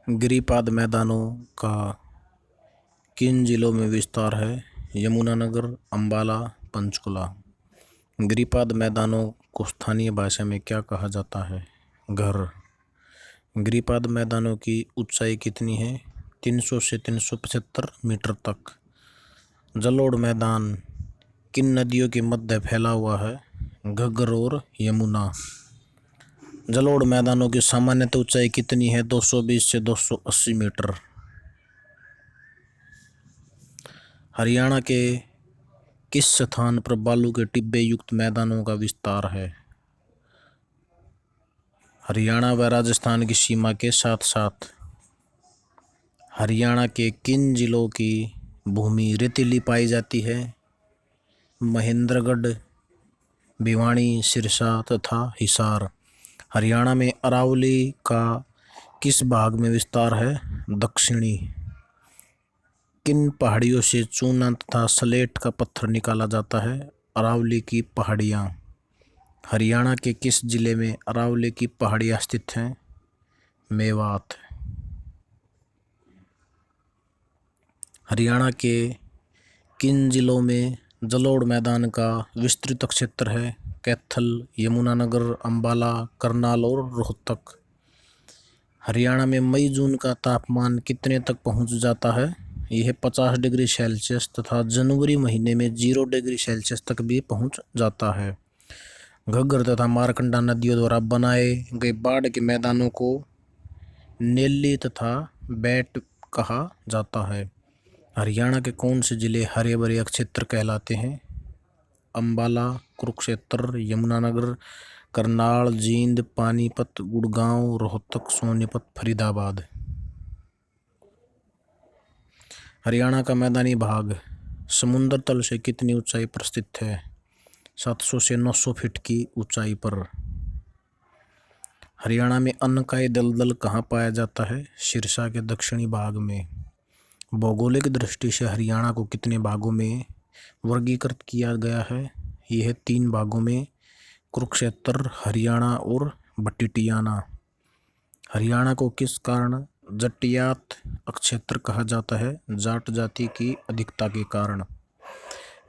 गिरिपाद मैदानों का किन जिलों में विस्तार है? यमुनानगर, अंबाला, पंचकुला। गिरिपाद मैदानों को स्थानीय भाषा में क्या कहा जाता है? घर। गिरिपाद मैदानों की ऊंचाई कितनी है? 300 से 375 मीटर तक। जलोढ़ मैदान किन नदियों के मध्य फैला हुआ है? घग्गर और यमुना। जलोढ़ मैदानों की सामान्यतः ऊंचाई कितनी है? 220 से 280 मीटर। हरियाणा के किस स्थान पर बालू के टिब्बे युक्त मैदानों का विस्तार है? हरियाणा व राजस्थान की सीमा के साथ साथ। हरियाणा के किन जिलों की भूमि रेतीली पाई जाती है? महेंद्रगढ़, भिवानी, सिरसा तथा हिसार। हरियाणा में अरावली का किस भाग में विस्तार है? दक्षिणी। किन पहाड़ियों से चूना तथा स्लेट का पत्थर निकाला जाता है? अरावली की पहाड़ियाँ। हरियाणा के किस जिले में अरावली की पहाड़ियाँ स्थित हैं? मेवात। हरियाणा के किन जिलों में जलोढ़ मैदान का विस्तृत क्षेत्र है? कैथल, यमुनानगर, अंबाला, करनाल और रोहतक। हरियाणा में मई जून का तापमान कितने तक पहुंच जाता है? यह 50 डिग्री सेल्सियस तथा जनवरी महीने में 0 डिग्री सेल्सियस तक भी पहुंच जाता है। घग्गर तथा मारकंडा नदियों द्वारा बनाए गए बाढ़ के मैदानों को नेल्ली तथा बैट कहा जाता है। हरियाणा के कौन से जिले हरे भरे क्षेत्र कहलाते हैं? अंबाला, कुरुक्षेत्र, यमुनानगर, करनाल, जींद, पानीपत, गुड़गांव, रोहतक, सोनीपत, फरीदाबाद। हरियाणा का मैदानी भाग समुद्र तल से कितनी ऊंचाई पर स्थित है? 700 से 900 फीट की ऊंचाई पर। हरियाणा में अनकाई दलदल कहाँ पाया जाता है? सिरसा के दक्षिणी भाग में। भौगोलिक दृष्टि से हरियाणा को कितने भागों में वर्गीकृत किया गया है? यह 3 भागों में, कुरुक्षेत्र, हरियाणा और भटिटियाना। हरियाणा को किस कारण जटियात अक्षेत्र कहा जाता है? जाट जाति की अधिकता के कारण।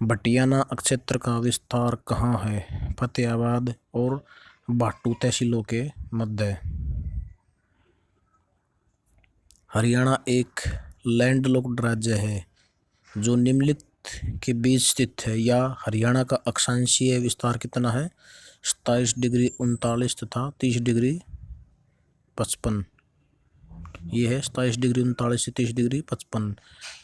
भटियाना अक्षेत्र का विस्तार कहाँ है? फतेहाबाद और भाटू तहसीलों के मध्य। हरियाणा एक लैंडलॉक्ड राज्य है जो निम्नलिखित के बीच स्थित है। या हरियाणा का अक्षांशीय विस्तार कितना है? 27 डिग्री 39 तथा 30 डिग्री 55। ये है 27 डिग्री 39 से 30 डिग्री 55।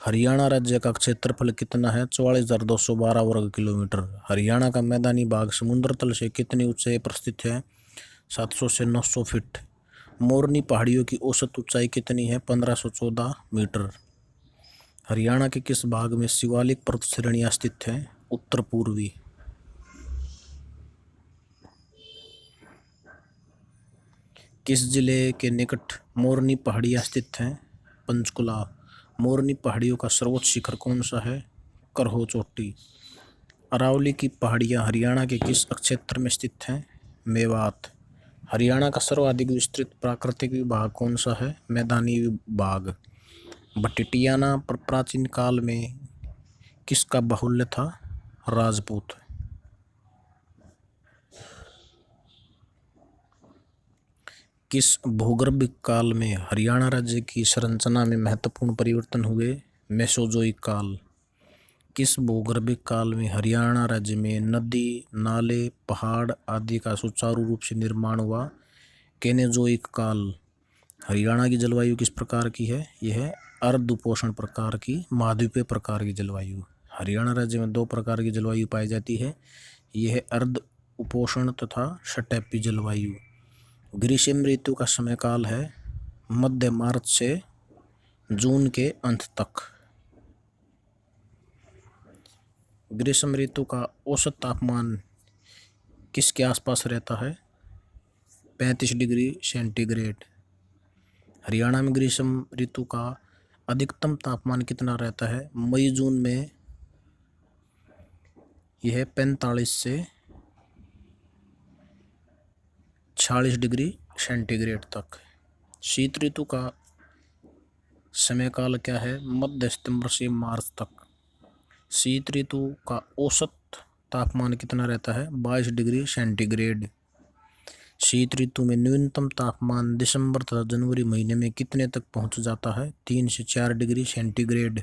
हरियाणा राज्य का क्षेत्रफल कितना है? 44,212 वर्ग किलोमीटर। हरियाणा का मैदानी भाग समुद्र तल से कितनी ऊंचाई पर स्थित है? 700 से 900 फीट। मोरनी पहाड़ियों की औसत ऊंचाई कितनी है? 1514 मीटर। हरियाणा के किस भाग में शिवालिक पर्वत श्रेणियां स्थित हैं? उत्तर पूर्वी। किस जिले के निकट मोरनी पहाड़ियां स्थित हैं? पंचकुला। मोरनी पहाड़ियों का सर्वोच्च शिखर कौन सा है? करहो चोटी। अरावली की पहाड़ियां हरियाणा के किस क्षेत्र में स्थित हैं? मेवात। हरियाणा का सर्वाधिक विस्तृत प्राकृतिक विभाग कौन सा है? मैदानी विभाग। भटिटियाना पर प्राचीन काल में किसका बाहुल्य था? राजपूत। किस भूगर्भिक काल में हरियाणा राज्य की संरचना में महत्वपूर्ण परिवर्तन हुए? मेसोजोइक काल। किस भूगर्भिक काल में हरियाणा राज्य में नदी, नाले, पहाड़ आदि का सुचारू रूप से निर्माण हुआ? केनेजोइक काल। हरियाणा की जलवायु किस प्रकार की है? यह अर्ध उपोष्ण प्रकार की महाद्वीपीय प्रकार की जलवायु। हरियाणा राज्य में 2 प्रकार की जलवायु पाई जाती है। यह अर्ध उपोष्ण तथा स्टेपी जलवायु। ग्रीष्म ऋतु का समयकाल है मध्य मार्च से जून के अंत तक। ग्रीष्म ऋतु का औसत तापमान किसके आसपास रहता है? 35 डिग्री सेंटीग्रेड। हरियाणा में ग्रीष्म ऋतु का अधिकतम तापमान कितना रहता है? मई जून में यह 45 से 46 डिग्री सेंटीग्रेड तक। शीत ऋतु का समय काल क्या है? मध्य सितंबर से मार्च तक। शीत ऋतु का औसत तापमान कितना रहता है? 22 डिग्री सेंटीग्रेड। शीत ऋतु में न्यूनतम तापमान दिसंबर तथा जनवरी महीने में कितने तक पहुंच जाता है? 3 से 4 डिग्री सेंटीग्रेड।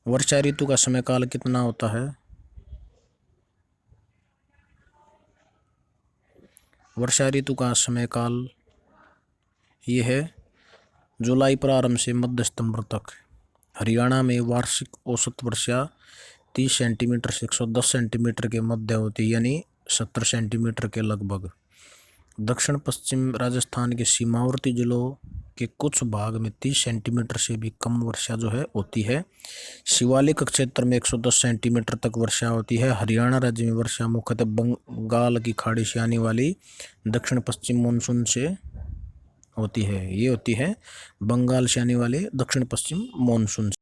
वर्षा ऋतु का समय काल कितना होता है? वर्षा ऋतु का समय काल ये है जुलाई प्रारंभ से मध्य सितंबर तक। हरियाणा में वार्षिक औसत वर्षा 30 सेंटीमीटर से 110 सेंटीमीटर के मध्य होती है, यानी 70 सेंटीमीटर के लगभग। दक्षिण पश्चिम राजस्थान के सीमावर्ती जिलों के कुछ भाग में 30 सेंटीमीटर से भी कम वर्षा जो है होती है। शिवालिक क्षेत्र में 110 सेंटीमीटर तक वर्षा होती है। हरियाणा राज्य में वर्षा मुख्यतः बंगाल की खाड़ी से आने वाली दक्षिण पश्चिम मानसून से होती है। ये होती है बंगाल से आने वाले दक्षिण पश्चिम मानसून।